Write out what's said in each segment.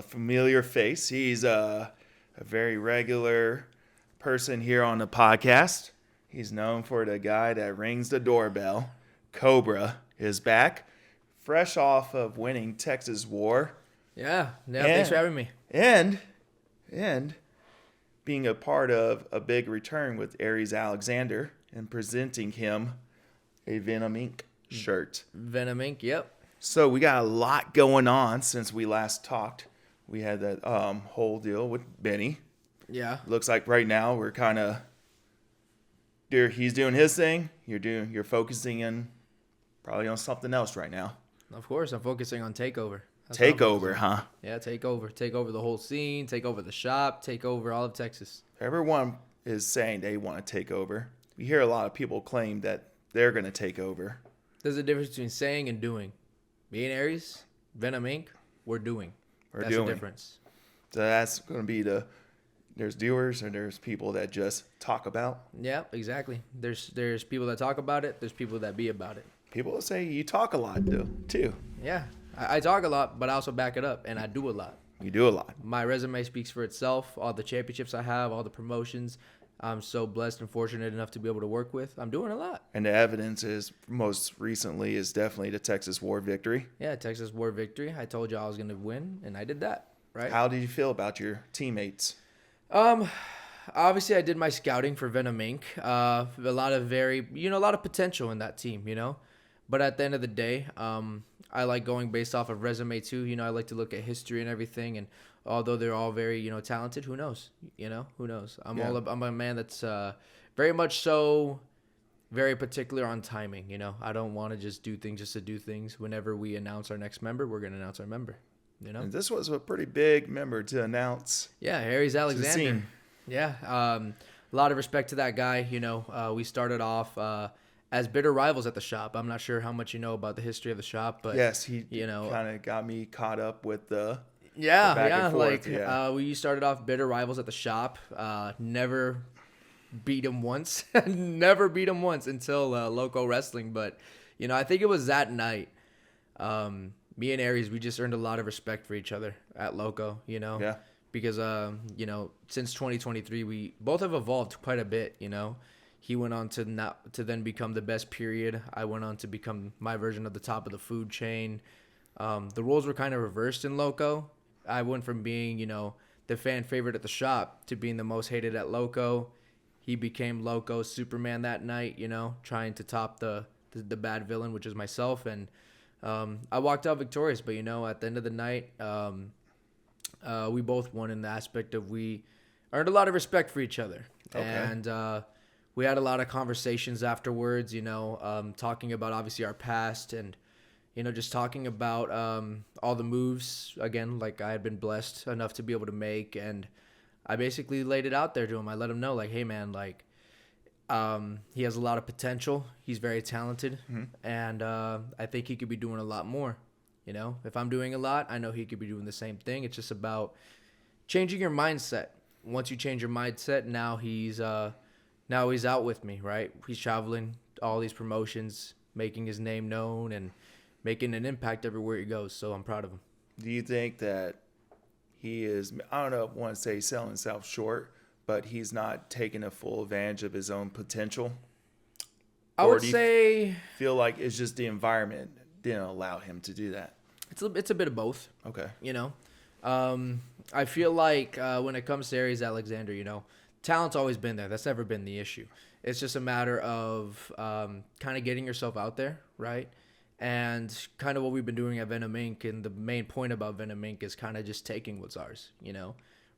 familiar face. He's a very regular person here on the podcast. He's known for the guy that rings the doorbell. Cobra is back, fresh off of winning Texas War. Yeah, thanks for having me. And being a part of a big return with Aries Alexander and presenting him a Venom Inc. shirt. Venom Inc., yep. So we got a lot going on since we last talked. We had that whole deal with Benny. Yeah. Looks like right now we're kind of he's doing his thing. You're focusing in probably on something else right now. Of course, I'm focusing on Takeover. Takeover, huh? Yeah, Takeover. Take over the whole scene, take over the shop, take over all of Texas. Everyone is saying they want to take over. We hear a lot of people claim that they're going to take over. There's a difference between saying and doing. Me and Aries, Venom Inc., we're doing. That's the difference. So that's going to be there's doers and there's people that just talk about. Yeah, exactly. There's people that talk about it. There's people that be about it. People say you talk a lot, though, too. Yeah, I talk a lot, but I also back it up, and I do a lot. You do a lot. My resume speaks for itself. All the championships I have, all the promotions, I'm so blessed and fortunate enough to be able to work with. I'm doing a lot. And the evidence is most recently is definitely the Texas War victory. Yeah, Texas War victory. I told you I was going to win, and I did that, right? How did you feel about your teammates? Obviously I did my scouting for Venom Inc. A lot of potential in that team, But at the end of the day, I like going based off of resume too. I like to look at history and everything. And although they're all very, talented, who knows? Who knows? I'm a man that's very much so very particular on timing. I don't want to just do things just to do things. Whenever we announce our next member, we're going to announce our member. And this was a pretty big member to announce. Yeah, Aries Alexander. Yeah, a lot of respect to that guy. We started off as bitter rivals at the shop. I'm not sure how much you know about the history of the shop, but yes, he kind of got me caught up with the back and forth. We started off bitter rivals at the shop. Never beat him once. Never beat him once until Loco Wrestling. But I think it was that night. Me and Aries, we just earned a lot of respect for each other at Loco. Yeah. Because since 2023, we both have evolved quite a bit. He went on to then become the best period. I went on to become my version of the top of the food chain. The roles were kind of reversed in Loco. I went from being, the fan favorite at the shop to being the most hated at Loco. He became Loco Superman that night, trying to top the bad villain, which is myself. And I walked out victorious. But, at the end of the night, we both won in the aspect of we earned a lot of respect for each other. Okay. And we had a lot of conversations afterwards, talking about obviously our past and, just talking about all the moves, again, like I had been blessed enough to be able to make. And I basically laid it out there to him. I let him know, like, hey, man, like, he has a lot of potential. He's very talented. Mm-hmm. And I think he could be doing a lot more. If I'm doing a lot, I know he could be doing the same thing. It's just about changing your mindset. Once you change your mindset, now he's out with me, right? He's traveling all these promotions, making his name known and making an impact everywhere he goes. So I'm proud of him. Do you think that he is, I don't know if I want to say selling himself short, but he's not taking a full advantage of his own potential? I would say, feel like it's just the environment didn't allow him to do that? It's a bit of both. Okay. I feel like when it comes to Aries Alexander, talent's always been there. That's never been the issue. It's just a matter of kind of getting yourself out there, right? And kind of what we've been doing at Venom Inc. And the main point about Venom Inc. is kind of just taking what's ours,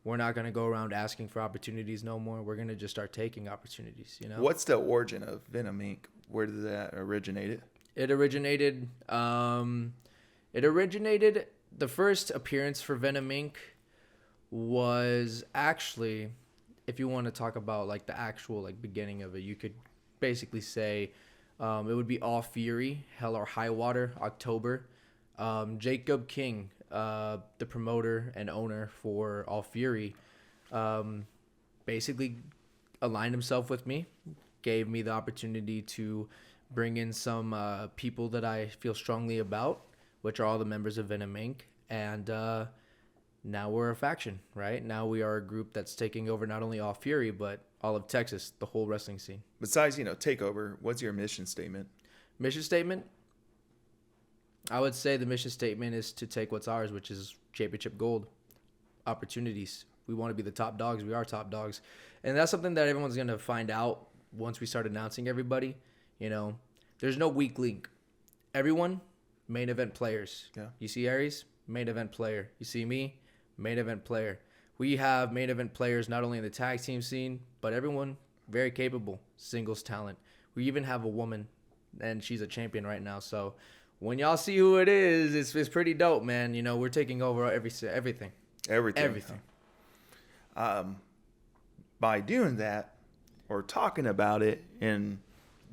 We're not going to go around asking for opportunities no more. We're going to just start taking opportunities, What's the origin of Venom Inc.? Where did that originate? It originated, the first appearance for Venom Inc. was actually, if you want to talk about like the actual like beginning of it, you could basically say it would be All Fury, Hell or High Water, October. Jacob King, the promoter and owner for All Fury, basically aligned himself with me, gave me the opportunity to bring in some people that I feel strongly about, which are all the members of Venom Inc. And now we're a faction, right? Now we are a group that's taking over not only all Fury, but all of Texas, the whole wrestling scene. Besides, takeover, what's your mission statement? Mission statement? I would say the mission statement is to take what's ours, which is championship gold, opportunities. We want to be the top dogs. We are top dogs. And that's something that everyone's going to find out once we start announcing everybody. There's no weak link. Everyone, main event players. Yeah. You see Aries, main event player. You see me, main event player. We have main event players not only in the tag team scene, but everyone very capable, singles talent. We even have a woman, and she's a champion right now. So when y'all see who it is, it's pretty dope, man. We're taking over everything. Everything. By doing that, or talking about it and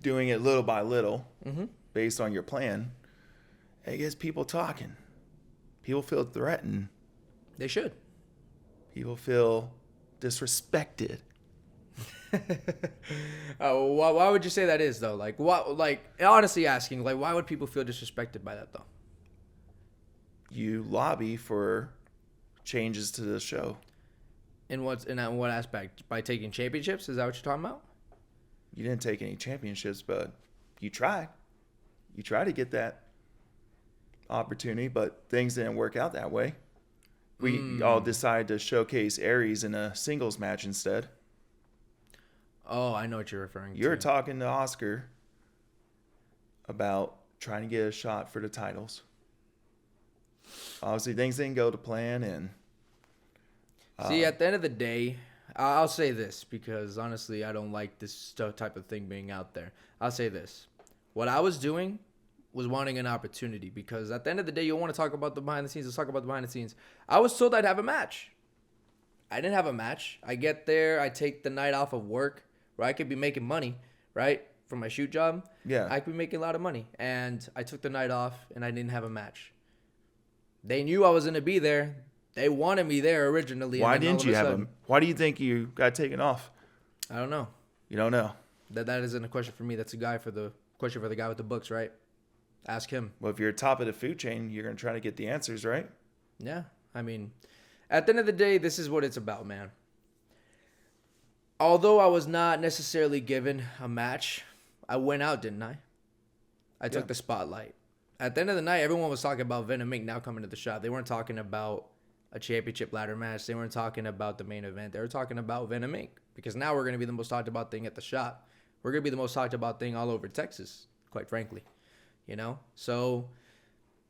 doing it little by little, based on your plan, it gets people talking. People feel threatened. They should. People feel disrespected. Why would you say that is though? Honestly asking, why would people feel disrespected by that though? You lobby for changes to the show. In what aspect? By taking championships? Is that what you're talking about? You didn't take any championships, but you tried. You tried to get that opportunity, but things didn't work out that way. We all decided to showcase Aries in a singles match instead. Oh, I know what you're referring to. You're talking to Oscar about trying to get a shot for the titles. Obviously, things didn't go to plan, and see, at the end of the day, I'll say this because honestly, I don't like this type of thing being out there. I'll say this: what I was doing was wanting an opportunity, because at the end of the day, you want to talk about the behind the scenes. Let's talk about the behind the scenes. I was told I'd have a match. I didn't have a match. I get there, I take the night off of work, where I could be making money, right, from my shoot job. Yeah, I could be making a lot of money, and I took the night off, and I didn't have a match. They knew I was gonna be there. They wanted me there originally. Why didn't you have them? Why do you think you got taken off? I don't know. You don't know. That isn't a question for me. That's a question for the guy with the books, right? Ask him. Well, if you're top of the food chain, you're gonna try to get the answers, right? Yeah, I mean, at the end of the day, this is what it's about, man. Although I was not necessarily given a match, I went out, didn't I? I took the spotlight. At the end of the night, everyone was talking about Venom Inc. now coming to the shop. They weren't talking about a championship ladder match. They weren't talking about the main event. They were talking about Venom Inc. Because now we're going to be the most talked about thing at the shop. We're going to be the most talked about thing all over Texas, quite frankly. So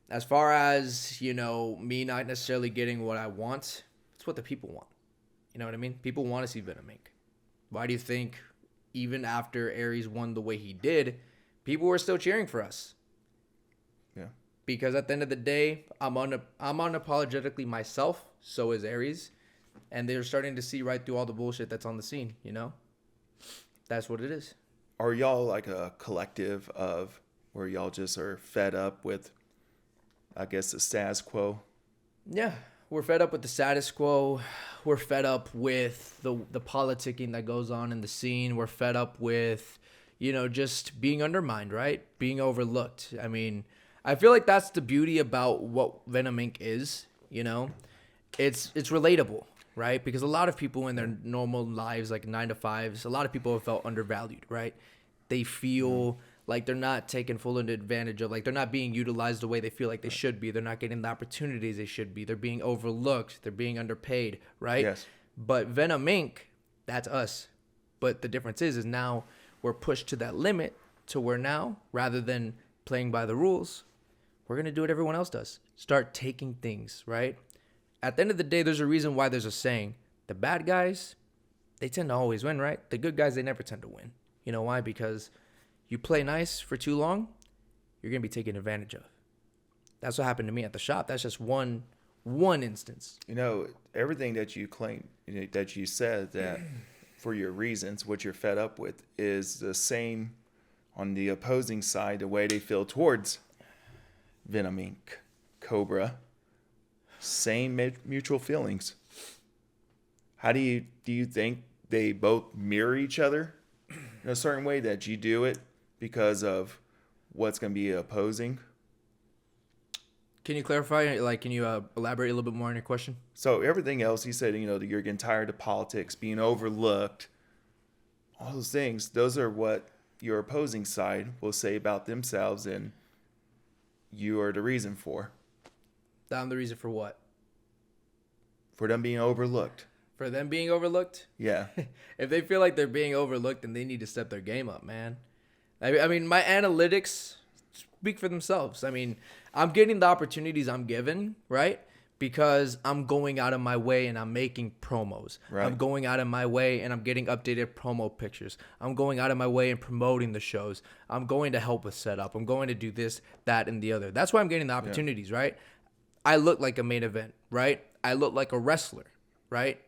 as far as, me not necessarily getting what I want, it's what the people want. You know what I mean? People want to see Venom Inc. Why do you think even after Aries won the way he did, people were still cheering for us? Yeah. Because at the end of the day, I'm unapologetically myself. So is Aries. And they're starting to see right through all the bullshit that's on the scene, That's what it is. Are y'all like a collective of where y'all just are fed up with, I guess, the status quo? Yeah. We're fed up with the status quo. We're fed up with the politicking that goes on in the scene. We're fed up with, just being undermined, right? Being overlooked. I mean, I feel like that's the beauty about what Venom Inc. is, It's relatable, right? Because a lot of people in their normal lives, like 9 to 5s, a lot of people have felt undervalued, right? They feel like they're not taken full advantage of, like they're not being utilized the way they feel like they should be. They're not getting the opportunities they should be. They're being overlooked. They're being underpaid, right? Yes. But Venom Inc., that's us. But the difference is now we're pushed to that limit to where now, rather than playing by the rules, we're going to do what everyone else does. Start taking things, right? At the end of the day, there's a reason why there's a saying. The bad guys, they tend to always win, right? The good guys, they never tend to win. You know why? Because you play nice for too long, you're going to be taken advantage of. That's what happened to me at the shop. That's just one instance. Everything that you claim, that you said that for your reasons, what you're fed up with is the same on the opposing side, the way they feel towards Venom Inc., Cobra. Same mutual feelings. How do you think they both mirror each other in a certain way, that you do it because of what's going to be opposing? Can you clarify? Like, can you elaborate a little bit more on your question? So everything else he said, that you're getting tired of politics, being overlooked, all those things, those are what your opposing side will say about themselves, and you are the reason for. I'm the reason for what? For them being overlooked. For them being overlooked? Yeah. If they feel like they're being overlooked, then they need to step their game up, man. I mean, my analytics speak for themselves. I mean, I'm getting the opportunities I'm given, right? Because I'm going out of my way and I'm making promos. Right. I'm going out of my way and I'm getting updated promo pictures. I'm going out of my way and promoting the shows. I'm going to help with setup. I'm going to do this, that, and the other. That's why I'm getting the opportunities, right? I look like a main event, right? I look like a wrestler, right?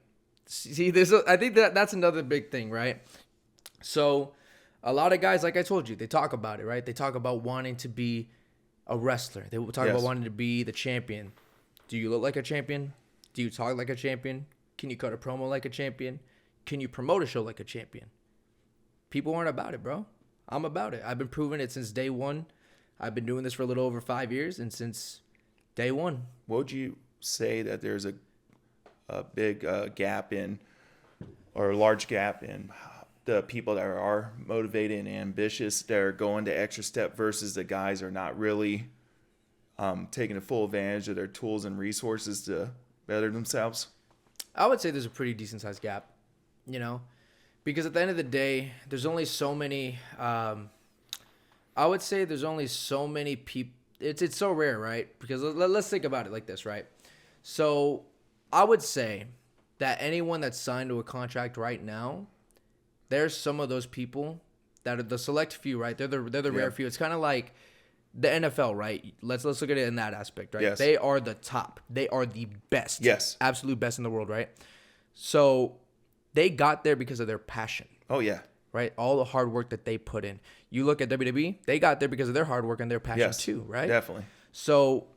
See, I think that's another big thing, right? So a lot of guys, like I told you, they talk about it, right? They talk about wanting to be a wrestler. They will talk about wanting to be the champion. Do you look like a champion? Do you talk like a champion? Can you cut a promo like a champion? Can you promote a show like a champion? People aren't about it, bro. I'm about it. I've been proving it since day one. I've been doing this for a little over 5 years, and since day one. Would you say that there's a big gap in, or a large gap in, the people that are motivated and ambitious, that are going the extra step, versus the guys are not really taking a full advantage of their tools and resources to better themselves? I would say there's a pretty decent sized gap, because at the end of the day, there's only so many. I would say there's only so many people. It's so rare, right? Because let's think about it like this, right? So I would say that anyone that's signed to a contract right now, there's some of those people that are the select few, right? They're the rare few. It's kind of like the NFL, right? Let's look at it in that aspect, right? Yes. They are the top. They are the best. Yes. Absolute best in the world, right? So they got there because of their passion. Oh, yeah. Right? All the hard work that they put in. You look at WWE, they got there because of their hard work and their passion too, right? Definitely. So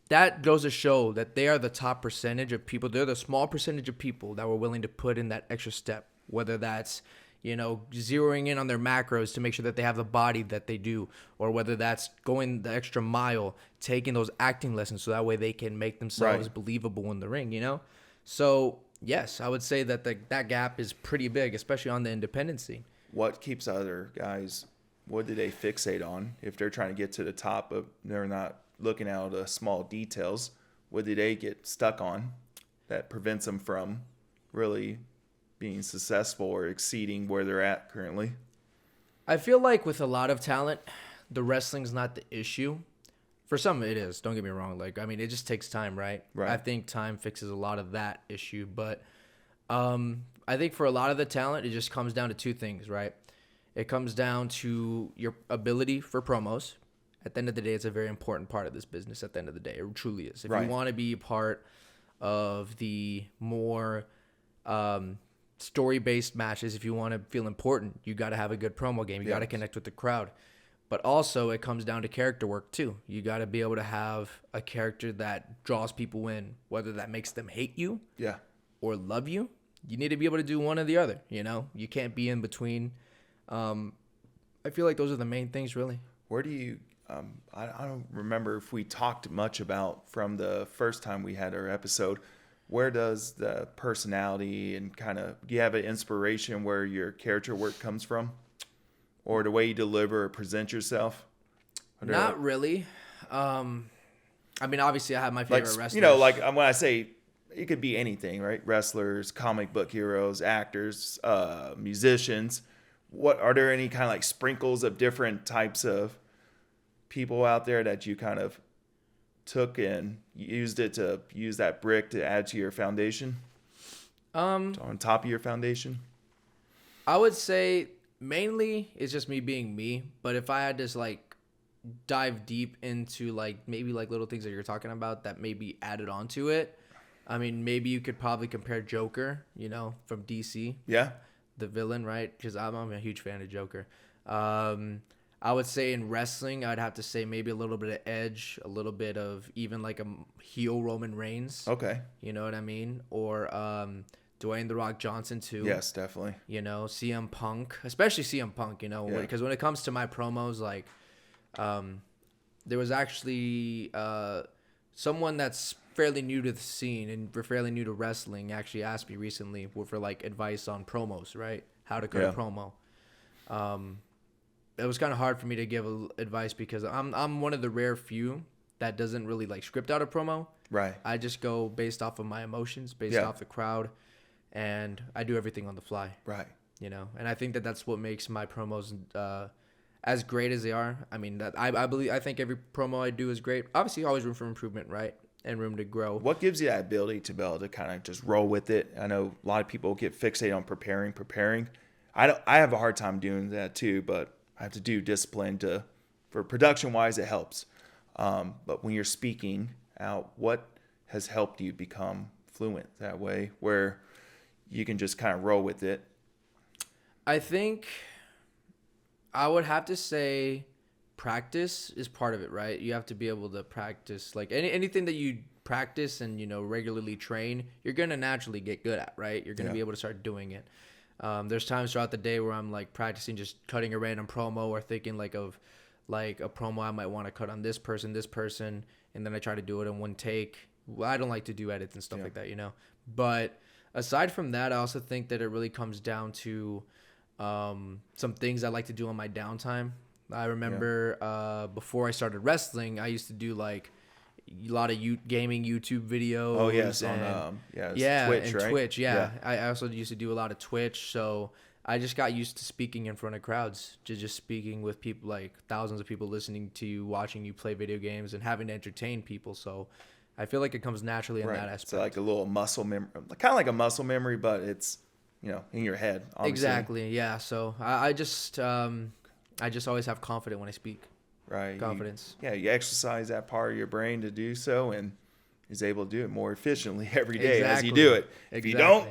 that goes to show that they are the top percentage of people. They're the small percentage of people that were willing to put in that extra step, whether that's, zeroing in on their macros to make sure that they have the body that they do, or whether that's going the extra mile, taking those acting lessons so that way they can make themselves believable in the ring, So, yes, I would say that that gap is pretty big, especially on the independent scene. What keeps other guys, what do they fixate on if they're trying to get to the top of, they're not looking at the small details? What do they get stuck on that prevents them from really being successful or exceeding where they're at currently? I feel like with a lot of talent, the wrestling's not the issue. For some, it is. Don't get me wrong. It just takes time, right? I think time fixes a lot of that issue. But I think for a lot of the talent, it just comes down to two things, right? It comes down to your ability for promos. At the end of the day, it's a very important part of this business. At the end of the day, it truly is. If you want to be a part of the more story-based matches, if you want to feel important, you got to have a good promo game. You got to connect with the crowd. But also, it comes down to character work, too. You got to be able to have a character that draws people in, whether that makes them hate you or love you. You need to be able to do one or the other, You can't be in between. I feel like those are the main things, really. Where do you... I don't remember if we talked much about from the first time we had our episode. Where does the personality and do you have an inspiration where your character work comes from? Or the way you deliver or present yourself? Not really. Obviously I have my favorite wrestlers. When I say, it could be anything, right? Wrestlers, comic book heroes, actors, musicians. What are there any kind of sprinkles of different types of people out there that you kind of took and used that brick to add to your foundation? On top of your foundation? I would say mainly it's just me being me, but if I had to dive deep into maybe little things that you're talking about that maybe added onto it, maybe you could probably compare Joker, from DC. Yeah. The villain, right? Because I'm a huge fan of Joker. I would say in wrestling, I'd have to say maybe a little bit of Edge, a little bit of even a heel Roman Reigns. Okay. You know what I mean? Or Dwayne The Rock Johnson too. Yes, definitely. CM Punk, especially CM Punk, because when it comes to my promos, there was actually someone that's fairly new to the scene and fairly new to wrestling actually asked me recently for like advice on promos, right? How to cut a promo. It was kind of hard for me to give advice because I'm one of the rare few that doesn't really like script out a promo. Right. I just go based off of my emotions, based off the crowd, and I do everything on the fly. Right. You know, and I think that that's what makes my promos as great as they are. I mean, that I think every promo I do is great. Obviously, always room for improvement, right? And room to grow. What gives you that ability to be able to kind of just roll with it? I know a lot of people get fixated on preparing. I have a hard time doing that too, but I have to do discipline for production wise, it helps. But when you're speaking out, what has helped you become fluent that way where you can just kind of roll with it? I think I would have to say practice is part of it, right? You have to be able to practice, like anything that you practice and, you know, regularly train, you're going to naturally get good at, right? You're going to be able to start doing it. There's times throughout the day where I'm like practicing just cutting a random promo or thinking like of like a promo I might want to cut on this person, and then I try to do it in one take. Well, I don't like to do edits and stuff like that, you know. But aside from that, I also think that it really comes down to some things I like to do on my downtime. I remember before I started wrestling, I used to do like a lot of gaming YouTube videos. Oh yes, and, on Twitch, right? Twitch, yeah. I also used to do a lot of Twitch, so I just got used to speaking in front of crowds, just speaking with people, like thousands of people listening to you, watching you play video games, and having to entertain people. So I feel like it comes naturally in that aspect. So like a little muscle memory, kind of like a muscle memory, but it's, you know, in your head. Obviously. Exactly, yeah. So I just always have confidence when I speak. Right. Confidence. You exercise that part of your brain to do so, and is able to do it more efficiently every day as you do it. If you don't,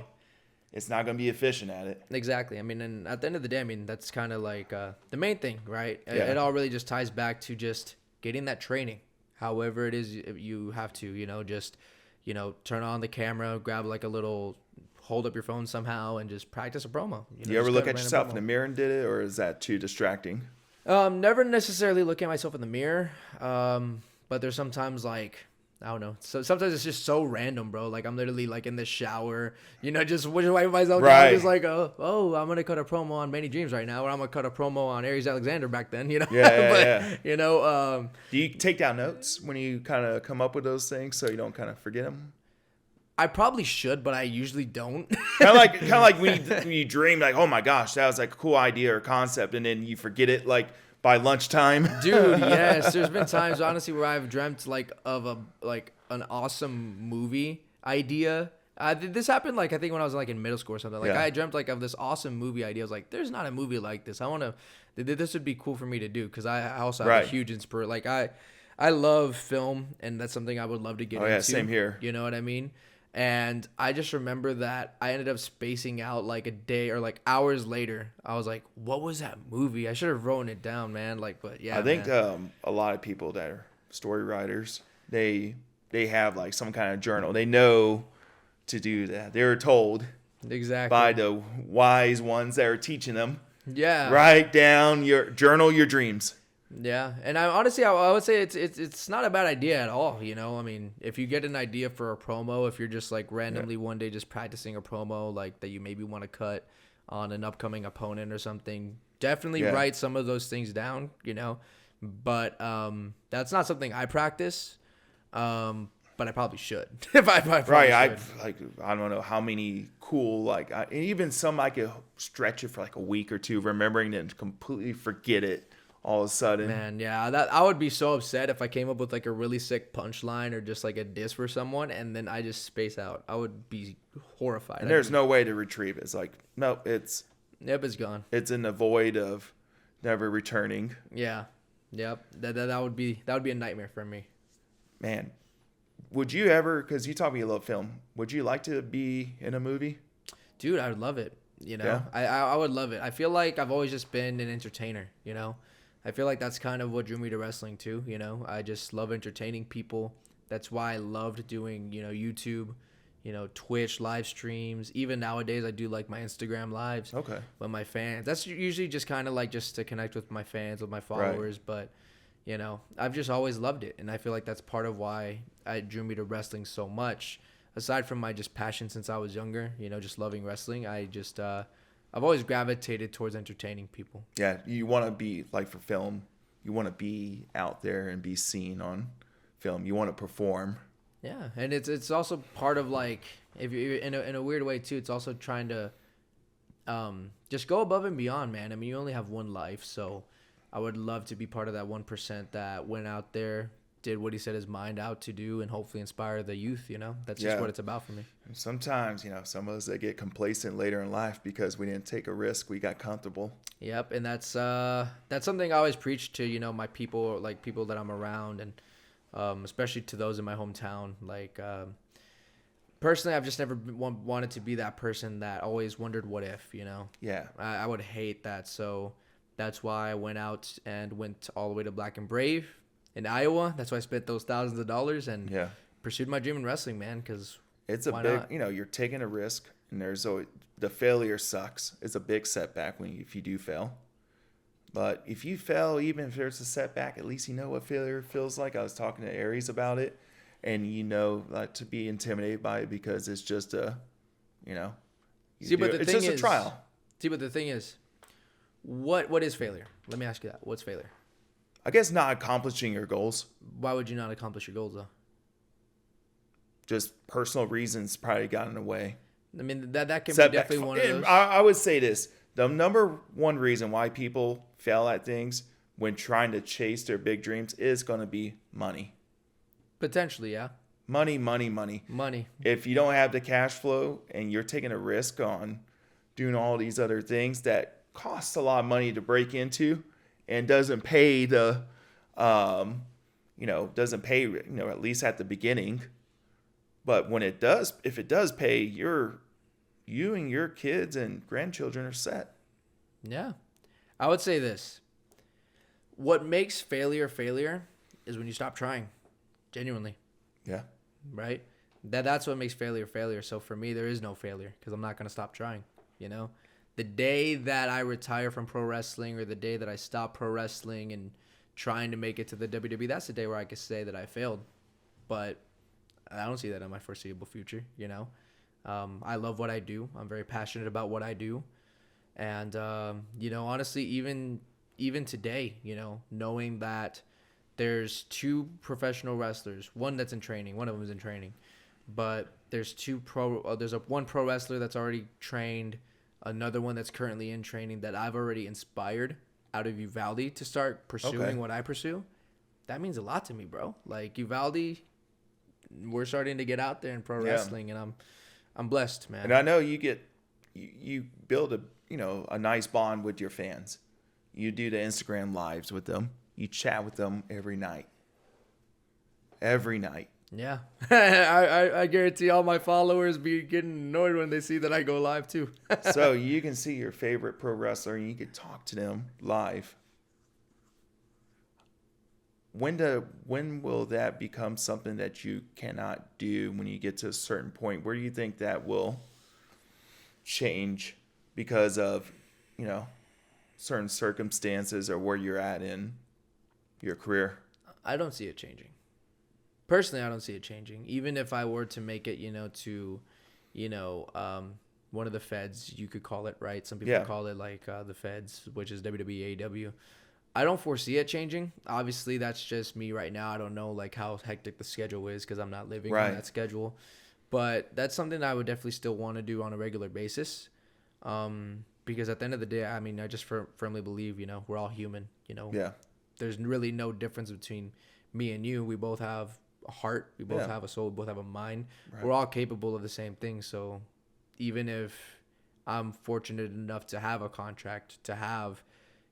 it's not going to be efficient at it. Exactly. I mean, and at the end of the day, I mean, that's kind of like the main thing, right? It all really just ties back to just getting that training, however it is you have to, you know, just, you know, turn on the camera, grab like a little, hold up your phone somehow, and just practice a promo. Do you ever look at yourself in the mirror and did it, or is that too distracting? Never necessarily look at myself in the mirror, but there's sometimes like, I don't know. So sometimes it's just so random, bro. Like I'm literally like in the shower, you know, just wiping myself down. Just like, oh, I'm gonna cut a promo on Benny Dreamz right now, or I'm gonna cut a promo on Aries Alexander back then, you know. You know, do you take down notes when you kind of come up with those things so you don't kind of forget them? I probably should, but I usually don't. kind of like when you dream, like, oh my gosh, that was like a cool idea or concept, and then you forget it like by lunchtime. Dude, yes. There's been times, honestly, where I've dreamt like of an awesome movie idea. This happened like I think when I was like in middle school or something. Like I dreamt like of this awesome movie idea. I was like, there's not a movie like this. This would be cool for me to do because I also have a huge inspiration. Like I love film, and that's something I would love to get into. Oh yeah, same here. You know what I mean? And I just remember that I ended up spacing out like a day or like hours later. I was like, what was that movie? I should have written it down, man. Like, but yeah. I think a lot of people that are story writers, they have like some kind of journal. They know to do that. They were told by the wise ones that are teaching them. Yeah. Write down journal your dreams. Yeah, and I honestly would say it's not a bad idea at all. You know, I mean, if you get an idea for a promo, if you're just like randomly one day just practicing a promo like that you maybe want to cut on an upcoming opponent or something, definitely write some of those things down. You know, but that's not something I practice. But I probably should. If I probably should. I don't know how many cool even some I could stretch it for like a week or two, remembering it and completely forget it. All of a sudden, man, yeah, that I would be so upset if I came up with like a really sick punchline or just like a diss for someone, and then I just space out. I would be horrified. And there's no way to retrieve it. It's like, no, it's gone. It's in the void of never returning. Yeah, yep. That would be a nightmare for me. Man, would you ever? Because you taught me you love film. Would you like to be in a movie? Dude, I would love it. You know, I would love it. I feel like I've always just been an entertainer. You know. I feel like that's kind of what drew me to wrestling too, you know. I just love entertaining people. That's why I loved doing, you know, YouTube, you know, Twitch live streams. Even nowadays I do like my Instagram lives with my fans. That's usually just kind of like just to connect with my fans, with my followers, but You know, I've just always loved it, and I feel like that's part of why it drew me to wrestling so much. Aside from my just passion since I was younger, you know, just loving wrestling, I've always gravitated towards entertaining people. Yeah, you want to be like for film, you want to be out there and be seen on film. You want to perform. Yeah, and it's also part of like if you in a weird way too. It's also trying to just go above and beyond, man. I mean, you only have one life, so I would love to be part of that 1% that went out there, did what he set his mind out to do, and hopefully inspire the youth. You know, that's just what it's about for me. And sometimes, you know, some of us that get complacent later in life because we didn't take a risk, we got comfortable. Yep, and that's something I always preach to, you know, my people, like people that I'm around, and especially to those in my hometown. Like personally, I've just never wanted to be that person that always wondered what if, you know. Yeah. I would hate that, so that's why I went out and went all the way to Black and Brave in Iowa. That's why I spent those thousands of dollars and pursued my dream in wrestling, man, because it's a big, you know, you're taking a risk, and there's always, the failure sucks. It's a big setback if you do fail. But if you fail, even if there's a setback, at least you know what failure feels like. I was talking to Aries about it, and you know not to be intimidated by it because it's just a, you know, it's just a trial. See, but the thing is, what is failure? Let me ask you that. What's failure? I guess not accomplishing your goals. Why would you not accomplish your goals, though? Just personal reasons probably got in the way. I mean, that can be definitely one of those. I would say this. The number one reason why people fail at things when trying to chase their big dreams is going to be money. Potentially, yeah. Money. Money. If you don't have the cash flow and you're taking a risk on doing all these other things that costs a lot of money to break into and doesn't pay doesn't pay, you know, at least at the beginning. But when it does, if it does pay, you and your kids and grandchildren are set. Yeah. I would say this. What makes failure is when you stop trying. Genuinely. Yeah. Right? That's what makes failure. So for me, there is no failure because I'm not going to stop trying, you know? The day that I retire from pro wrestling or the day that I stop pro wrestling and trying to make it to the WWE, that's the day where I could say that I failed. But I don't see that in my foreseeable future, you know? I love what I do. I'm very passionate about what I do. And, you know, honestly, even today, you know, knowing that there's two professional wrestlers, one that's in training, one of them is in training, but there's one pro wrestler that's already trained, another one that's currently in training that I've already inspired out of Uvalde to start pursuing what I pursue. That means a lot to me, bro. Like Uvalde, we're starting to get out there in pro wrestling, and I'm blessed, man. And I know you build a nice bond with your fans. You do the Instagram lives with them. You chat with them every night. Yeah. I guarantee all my followers be getting annoyed when they see that I go live too. So you can see your favorite pro wrestler and you can talk to them live. When will that become something that you cannot do when you get to a certain point? Where do you think that will change because of, you know, certain circumstances or where you're at in your career? I don't see it changing. Personally, I don't see it changing. Even if I were to make it, you know, to, you know, one of the feds, you could call it, right? Some people call it like the feds, which is WWE, AEW. I don't foresee it changing. Obviously, that's just me right now. I don't know like how hectic the schedule is because I'm not living on that schedule. But that's something that I would definitely still want to do on a regular basis. Because at the end of the day, I mean, I just firmly believe, you know, we're all human, you know. Yeah. There's really no difference between me and you. We both have a heart. We both have a soul. We both have a mind. Right. We're all capable of the same thing. So even if I'm fortunate enough to have a contract, to have,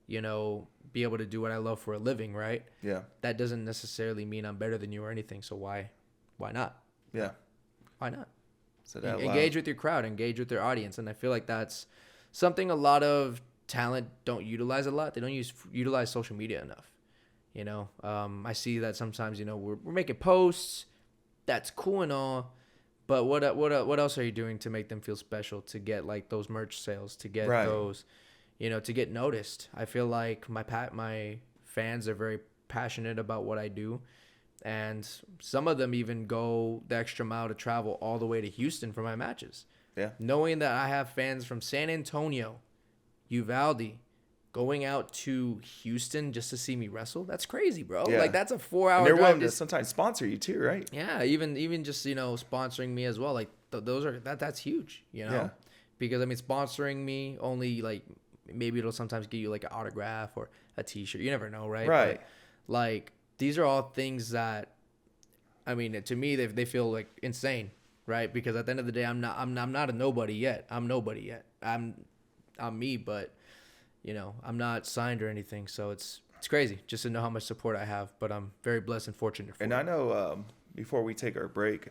you know, be able to do what I love for a living, right? Yeah. That doesn't necessarily mean I'm better than you or anything. So why not? Yeah. Why not? So that engage with your crowd, engage with their audience. And I feel like that's something a lot of talent don't utilize a lot. They don't utilize social media enough. You know, I see that sometimes, you know, we're making posts. That's cool and all. But what else are you doing to make them feel special, to get like those merch sales, to get those, you know, to get noticed? I feel like my fans are very passionate about what I do. And some of them even go the extra mile to travel all the way to Houston for my matches. Yeah. Knowing that I have fans from San Antonio, Uvalde, going out to Houston just to see me wrestle, that's crazy, bro. Yeah. Like, that's a 4-hour And they're drive. willing to sometimes sponsor you too, right? Yeah, even just, sponsoring me as well. Like, those are that's huge, Yeah. Because, I mean, sponsoring me only, like, maybe it'll sometimes get you, like, an autograph or a T-shirt. You never know, right? Right. But, like, these are all things that, I mean, to me, they feel like insane, right? Because at the end of the day, I'm not a nobody yet. I'm nobody yet. I'm me, but I'm not signed or anything. So it's crazy just to know how much support I have. But I'm very blessed and fortunate for it. And I know before we take our break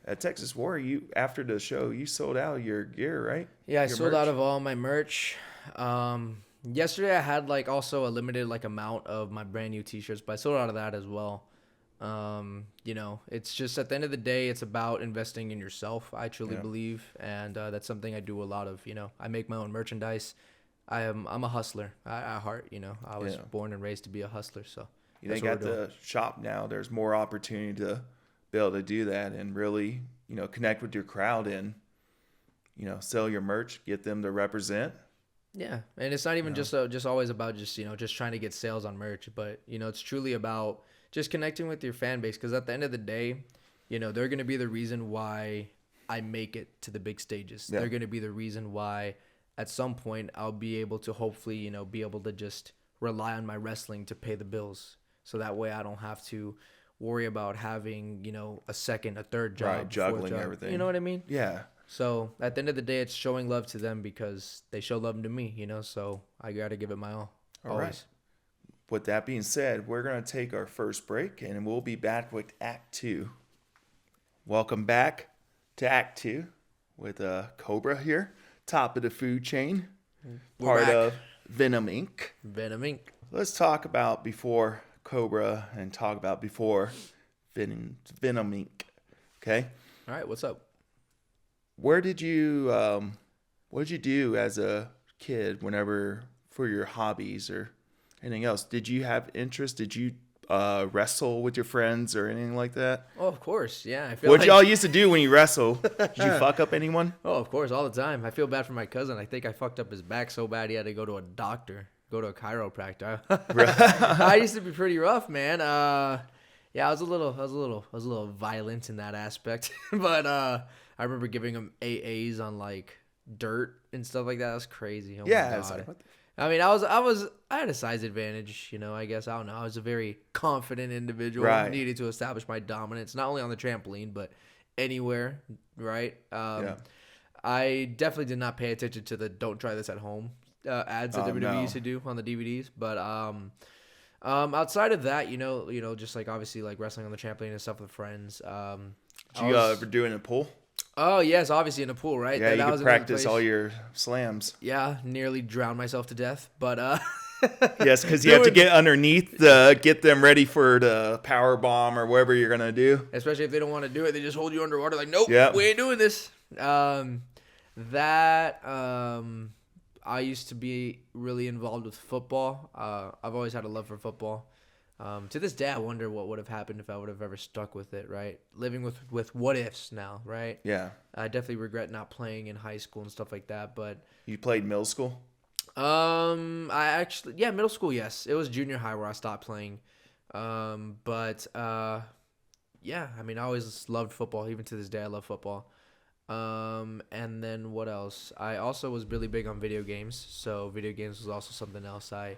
at Texas War, you after the show you sold out your gear, right? Yeah, I Your sold merch? out of all my merch. Yesterday I had like also a limited like amount of my brand new T-shirts, but I sold out of that as well. It's just at the end of the day, it's about investing in yourself. I truly believe, and that's something I do a lot of. I make my own merchandise. I'm a hustler at heart. I was born and raised to be a hustler. So They got the shop now. There's more opportunity to be able to do that and really connect with your crowd and sell your merch, get them to represent. Yeah, and it's not even just always about just trying to get sales on merch, but it's truly about just connecting with your fan base, because at the end of the day, they're going to be the reason why I make it to the big stages. Yeah. They're going to be the reason why at some point I'll be able to hopefully, be able to just rely on my wrestling to pay the bills. So that way I don't have to worry about having, a second, a third job. Right, juggling fourth job. everything. You know what I mean? Yeah. So at the end of the day, it's showing love to them because they show love to me, so I got to give it my all. All always. right. With that being said, we're going to take our first break, and we'll be back with Act 2. Welcome back to Act 2 with Cobra here, top of the food chain, part back. of Venom Inc. Venom Inc. Let's talk about before Cobra and talk about before Venom Inc. Okay? All right, what's up? What did you do as a kid whenever for your hobbies or anything else? Did you have interest? Did you wrestle with your friends or anything like that? Oh, of course, yeah. I feel What like, y'all used to do when you wrestle? Did you fuck up anyone? Oh, of course, all the time. I feel bad for my cousin. I think I fucked up his back so bad he had to go to a doctor, go to a chiropractor. I used to be pretty rough, man. Yeah, I was a little violent in that aspect, but I remember giving him AAs on like dirt and stuff like that. That was crazy. Oh Yeah, my it's God. like, what the- I mean, I had a size advantage, I guess. I don't know. I was a very confident individual. Right. Needed to establish my dominance, not only on the trampoline, but anywhere, right? Yeah. I definitely did not pay attention to the "Don't try this at home" ads that WWE no. used to do on the DVDs. But outside of that, just like obviously like wrestling on the trampoline and stuff with friends. Did you ever do it in a pool? Oh yes, obviously in the pool, right? Yeah, That you was could another practice place. all your slams. Yeah, nearly drowned myself to death, but Yes, because you have to get underneath to get them ready for the power bomb or whatever you're gonna do. especially if they don't want to do it, they just hold you underwater like, nope, Yep. we ain't doing this. I used to be really involved with football. I've always had a love for football. To this day, I wonder what would have happened if I would have ever stuck with it, right? Living with what ifs now, right? Yeah. I definitely regret not playing in high school and stuff like that, but You played middle school? middle school, yes. It was junior high where I stopped playing. Yeah, I mean, I always loved football. Even to this day, I love football. And then what else? I also was really big on video games. So video games was also something else I